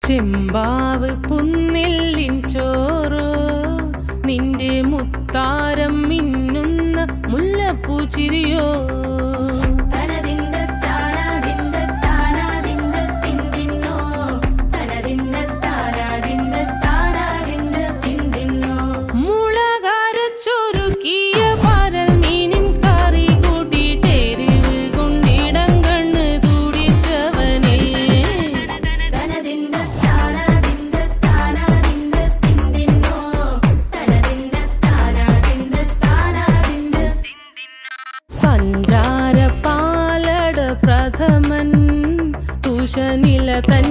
ചെമ്പാവ് പുന്നെല്ലിൻ ചോറോ നിന്റെ മുത്താരം മിന്നുന്ന മുല്ലപ്പൂച്ചിരിയോ പഞ്ചാര പാലട പ്രഥമൻ തുഷനില തൻ